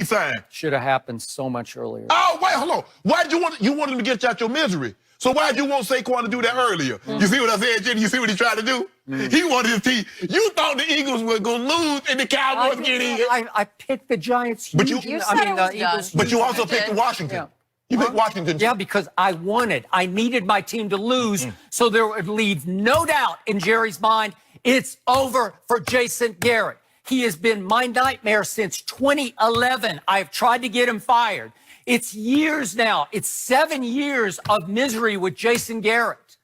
signed? Should have happened so much earlier. Oh, wait, hold on. Why did you want him to get you out your misery? So why did you want Saquon to do that earlier? You see what I said, Jenny? You see what he tried to do? He wanted his team. You thought the Eagles were going to lose and the Cowboys get in. I picked the Giants. But you Eagles. But you also picked Washington. Yeah. You picked Washington. Yeah, because I needed my team to lose, so there would leave no doubt in Jerry's mind, it's over for Jason Garrett. He has been my nightmare since 2011. I've tried to get him fired. It's years now. It's 7 years of misery with Jason Garrett.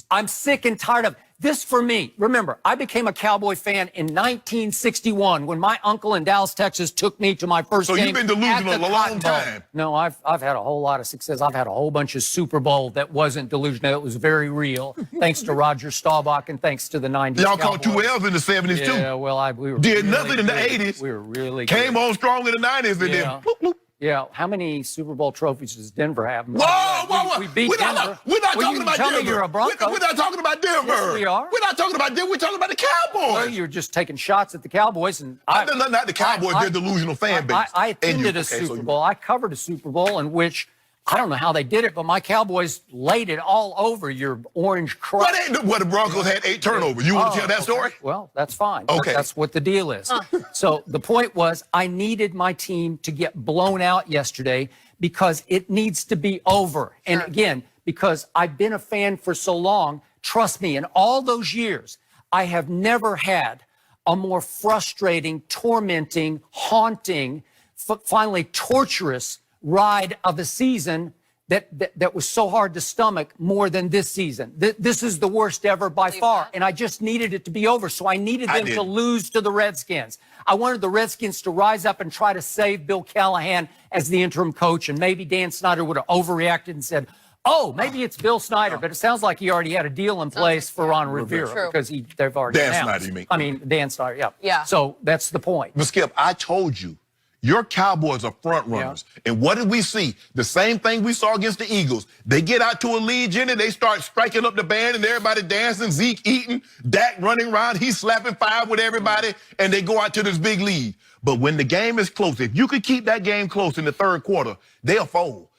I'm sick and tired of this. For me, remember, I became a Cowboy fan in 1961 when my uncle in Dallas, Texas took me to my first game. So you've been delusional a long time. No, I've had a whole lot of success. I've had a whole bunch of Super Bowl that wasn't delusional. It was very real, thanks to Roger Staubach and thanks to the 90s. Y'all caught 2 L's in the 70s, too. Yeah, well, we were did really nothing in the good. 80s. We were really Came good. on strong in the 90s and then bloop, bloop. Yeah, how many Super Bowl trophies does Denver have? Whoa. We beat Denver. We're not talking about tell Denver. Me you're a Bronco. We're not talking about Denver. Yes, we are. We're not talking about Denver. We're talking about the Cowboys. Well, you're just taking shots at the Cowboys. And not the Cowboys. They're delusional fan base. I attended a Super Bowl. I covered a Super Bowl in which, I don't know how they did it, but my Cowboys laid it all over your orange crust. Well, the Broncos had 8 turnovers. You want to tell that story? Well, that's fine. Okay. That's what the deal is. So the point was, I needed my team to get blown out yesterday because it needs to be over. And again, because I've been a fan for so long, trust me, in all those years, I have never had a more frustrating, tormenting, haunting, finally torturous ride of a season that was so hard to stomach more than this season. This is the worst ever by far, and I just needed it to be over. So I needed them to lose to the Redskins. I wanted the Redskins to rise up and try to save Bill Callahan as the interim coach, and maybe Dan Snyder would have overreacted and said, oh, maybe it's Bill Snyder, but it sounds like he already had a deal in place for Ron Rivera because they've already announced. Dan Snyder, you mean? I mean, Dan Snyder, yeah. So that's the point. But Skip, I told you, your Cowboys are front runners. Yeah. And what did we see? The same thing we saw against the Eagles. They get out to a lead, Jenny, they start striking up the band and everybody dancing, Zeke eating, Dak running around, he's slapping 5 with everybody, and they go out to this big lead. But when the game is close, if you could keep that game close in the third quarter, they'll fold.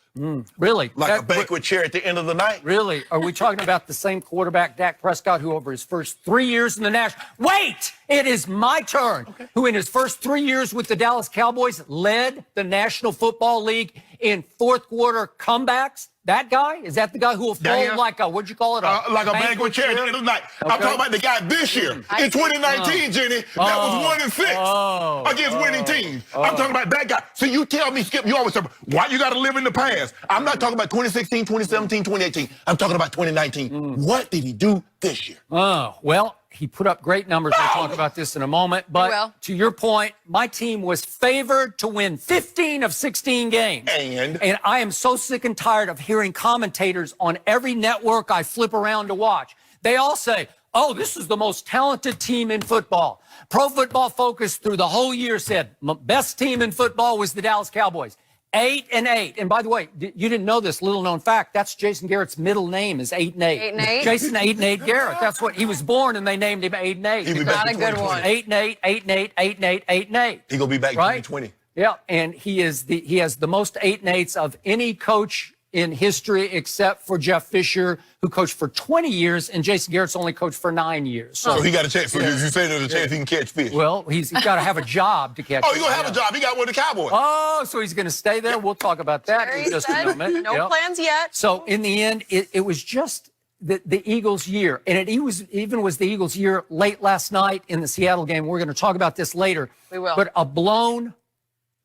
Really? Like a banquet chair at the end of the night. Really? Are we talking about the same quarterback, Dak Prescott, who over his first 3 years in the National... Wait! It is my turn. Okay. Who in his first 3 years with the Dallas Cowboys led the National Football League in fourth quarter comebacks? That guy? Is that the guy who will fold like a, what'd you call it? Like a banquet chair at the end of the night. Okay. I'm talking about the guy this year. In 2019, Jenny, that was 1-6 against winning teams. I'm talking about that guy. So you tell me, Skip, you always say, why you got to live in the past? I'm not talking about 2016, 2017, 2018. I'm talking about 2019. What did he do this year? Well, he put up great numbers. We'll talk about this in a moment. But to your point, my team was favored to win 15 of 16 games. And I am so sick and tired of hearing commentators on every network I flip around to watch. They all say, oh, this is the most talented team in football. Pro Football Focus through the whole year said best team in football was the Dallas Cowboys. 8-8. And by the way, you didn't know this little known fact. That's Jason Garrett's middle name is 8-8. 8-8? Jason 8-8 Garrett. That's what he was born and they named him 8-8. He'll be Not a good one. 8-8, 8-8, 8-8, 8-8. He's gonna be back in 2020. Yeah, and he has the most 8-8s of any coach in history except for Jeff Fisher, who coached for 20 years, and Jason Garrett's only coached for 9 years. So he got a chance. So you say there's a chance he can catch fish? Well, he's got to have a job to catch fish. He's going to have a job. He got one of the Cowboys. Oh, so he's going to stay there? We'll talk about that in just a moment. No plans yet. So in the end, it was just the Eagles' year. And it even was the Eagles' year late last night in the Seattle game. We're going to talk about this later. We will. But a blown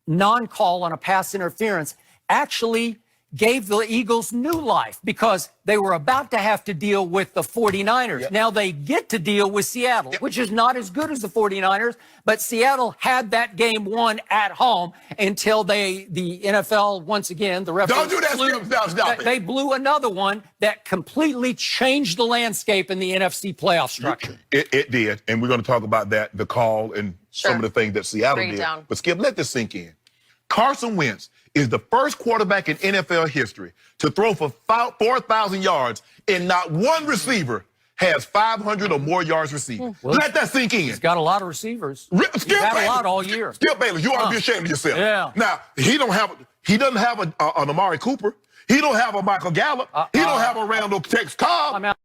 non-call on a pass interference actually gave the Eagles new life because they were about to have to deal with the 49ers. Now they get to deal with Seattle, which is not as good as the 49ers, but Seattle had that game won at home until the NFL, once again, the referees... Don't do that, stop it. They blew another one that completely changed the landscape in the NFC playoff structure. It did, and we're going to talk about that, the call, and some of the things that Seattle did. But Skip, let this sink in. Carson Wentz is the first quarterback in NFL history to throw for 4,000 yards and not one receiver has 500 or more yards receiving. Well, Let that sink in. He's got a lot of receivers. Skip He's had Bayless. a lot all year. Skip Bayless, you ought to be ashamed of yourself. Yeah. Now, he doesn't have an Amari Cooper. He don't have a Michael Gallup. He don't have a Randall Tex Cobb. I'm out.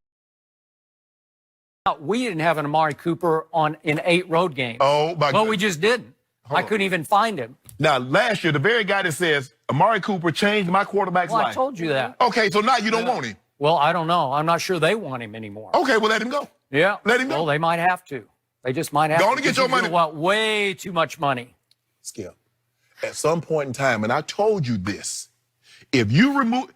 We didn't have an Amari Cooper in 8 road games. Oh, my Well, God. we just didn't. I couldn't even find him. Now, last year, the very guy that says, Amari Cooper changed my quarterback's Well, I life. told you that. Okay, so now you don't want him. Well, I don't know. I'm not sure they want him anymore. Okay, well, let him go. Yeah. Let him go. Well, they might have to. They just might have Go to. on and get because your he's money. gonna want way too much money. Skip, at some point in time, and I told you this, if you remove,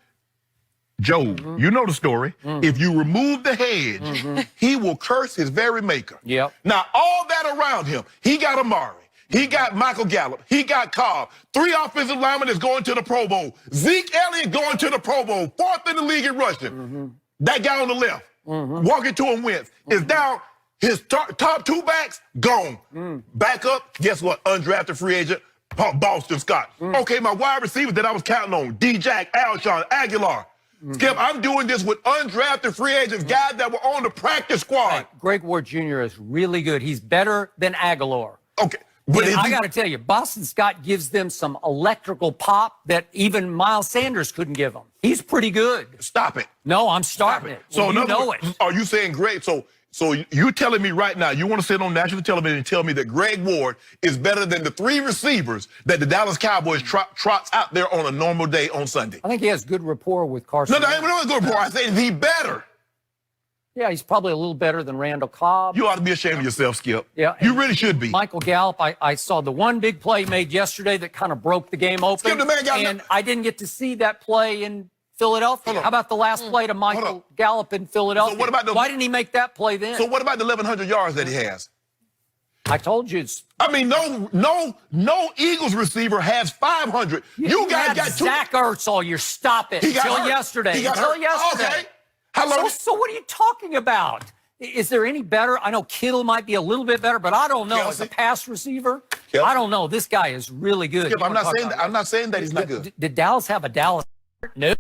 Job, you know the story. If you remove the hedge, he will curse his very maker. Yep. Now, all that around him, he got Amari. He got Michael Gallup. He got Cobb. 3 offensive linemen is going to the Pro Bowl. Zeke Elliott going to the Pro Bowl. 4th in the league in rushing. That guy on the left, walking to him Wentz, is down. His top 2 backs, gone. Back up, guess what? Undrafted free agent, Boston Scott. Okay, my wide receivers that I was counting on, D-Jack, Alshon, Aguilar. Skip, I'm doing this with undrafted free agents, guys that were on the practice squad. Hey, Greg Ward Jr. is really good. He's better than Aguilar. Okay. But And I got to tell you, Boston Scott gives them some electrical pop that even Miles Sanders couldn't give them. He's pretty good. Stop it. No, I'm starting it. So Well, in you other know words, it. are you saying Greg? So you telling me right now you want to sit on national television and tell me that Greg Ward is better than the 3 receivers that the Dallas Cowboys trots out there on a normal day on Sunday? I think he has good rapport with Carson. No, I ain't no good rapport. I say he better. Yeah, he's probably a little better than Randall Cobb. You ought to be ashamed of yourself, Skip. Yeah, You really should be. Michael Gallup, I saw the one big play made yesterday that kind of broke the game open. Skip, the man got and I didn't get to see that play in Philadelphia. How about the last play to Michael Gallup in Philadelphia? So what about Why didn't he make that play then? So what about the 1,100 yards that he has? I told you. It's, I mean, no Eagles receiver has 500. You guys had got 2. Zach Ertz all year. Stop it. He got Until hurt. yesterday. He got Until hurt. yesterday. Okay. How long? So what are you talking about? Is there any better? I know Kittle might be a little bit better, but I don't know. As a pass receiver, I don't know. This guy is really good. Skip, I'm not saying that he's not good. Did Dallas have a Dallas? No.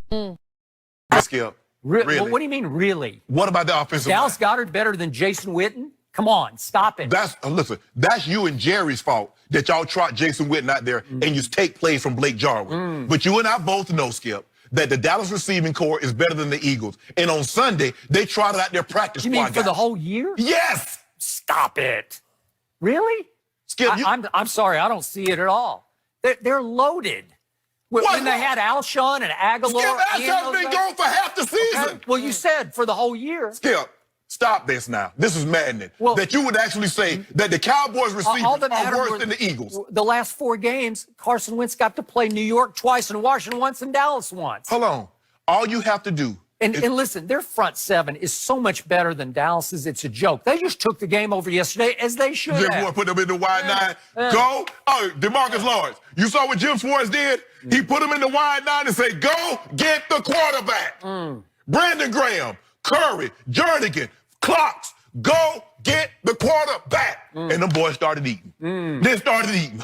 Skip. Really? Well, what do you mean, really? What about the offensive Dallas line? Goddard better than Jason Witten? Come on, stop it. Listen, that's you and Jerry's fault that y'all trot Jason Witten out there and you take plays from Blake Jarwin. But you and I both know, Skip, that the Dallas receiving corps is better than the Eagles. And on Sunday, they trotted out their practice You squad mean for the guys. whole year? Yes. Stop it. Really? Skip, I'm sorry, I don't see it at all. They're loaded. When they had Alshon and Aguilar. Skip, Alshon's been gone for half the season. Okay. Well, you said for the whole year. Skip, stop this now. This is maddening. Well, that you would actually say that the Cowboys receivers all that are mattered worse were than the Eagles. The last 4 games, Carson Wentz got to play New York twice and Washington once and Dallas once. Hold on. All you have to do. And listen, their front 7 is so much better than Dallas's. It's a joke. They just took the game over yesterday, as they should Jim have. Ford put them in the wide 9. Go. Oh, DeMarcus Lawrence. You saw what Jim Schwartz did? He put him in the wide 9 and said, go get the quarterback. Brandon Graham, Curry, Jernigan, Clocks, go get the quarterback. And the boys started eating. They started eating.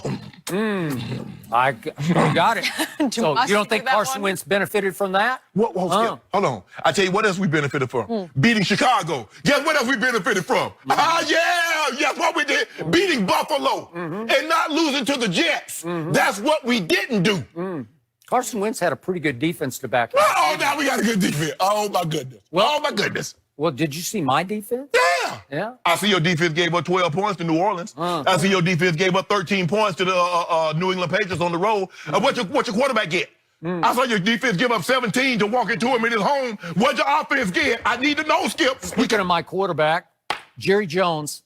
I got it. So you don't think Carson Wentz benefited from that? Skip, hold on. I tell you what else we benefited from. Beating Chicago. Guess what else we benefited from? Yes, what we did. Beating Buffalo and not losing to the Jets. That's what we didn't do. Carson Wentz had a pretty good defense to back up. Oh, now we got a good defense. Oh, my goodness. Oh, my goodness. Well, did you see my defense? Yeah. Yeah. I see your defense gave up 12 points to New Orleans. I see your defense gave up 13 points to the New England Patriots on the road. What's your quarterback get? I saw your defense give up 17 to walk into him in his home. What'd your offense get? I need to know, Skip. Speaking of my quarterback, Jerry Jones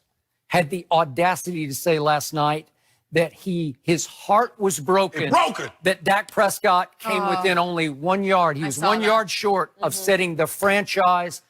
had the audacity to say last night that his heart was broken. That Dak Prescott came within only 1 yard. He was 1 yard short of setting the franchise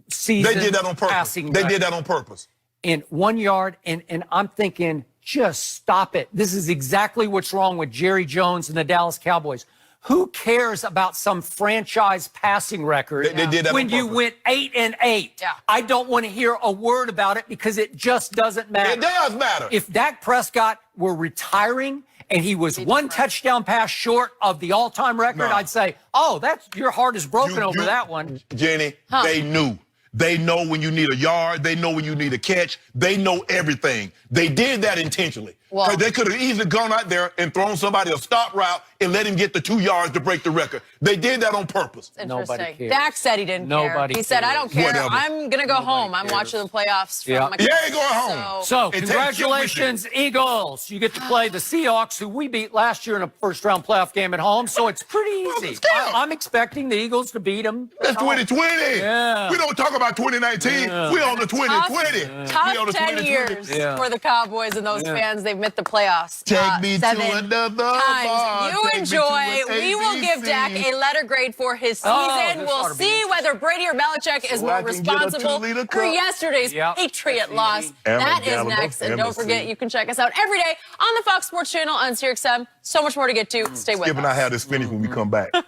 season. They did that on purpose. Passing They record. did that on purpose. In 1 yard, and I'm thinking, just stop it. This is exactly what's wrong with Jerry Jones and the Dallas Cowboys. Who cares about some franchise passing record They did that when on you purpose. went 8-8? Yeah. I don't want to hear a word about it because it just doesn't matter. It does matter. If Dak Prescott were retiring and he was one touchdown pass short of the all-time record, No. I'd say, oh, your heart is broken over that one. Jenny, they knew. They know when you need a yard. They know when you need a catch. They know everything. They did that intentionally. Well, They could have easily gone out there and thrown somebody a stop route and let him get the 2 yards to break the record. They did that on purpose. Nobody interesting. cares. Dak said he didn't Nobody care. He said, I don't care. Whatever. I'm going to go home. I'm watching the playoffs from my You ain't going home. So, And take congratulations, Eagles. You get to play the Seahawks, who we beat last year in a first-round playoff game at home, so it's pretty easy. let's go. I'm expecting the Eagles to beat them. That's 2020. Yeah. We don't talk about 2019. We on the 2020. We on the Tough 10 2020. years for the Cowboys and those fans. They've missed the playoffs. Take me to 7 another times. bar. You Take me enjoy. to an We will give ABC. Dak a letter grade for his season. this We'll ought to be see whether Brady or Belichick is So more I can get a responsible 2-liter for cup. yesterday's Yep. Patriot loss. Amber That is Gallivan, next. And don't NFC. forget, you can check us out every day on the Fox Sports Channel on SiriusXM. So much more to get to. Stay with Skip and I us. have this finish when we come back. And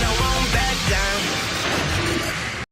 I won't back down.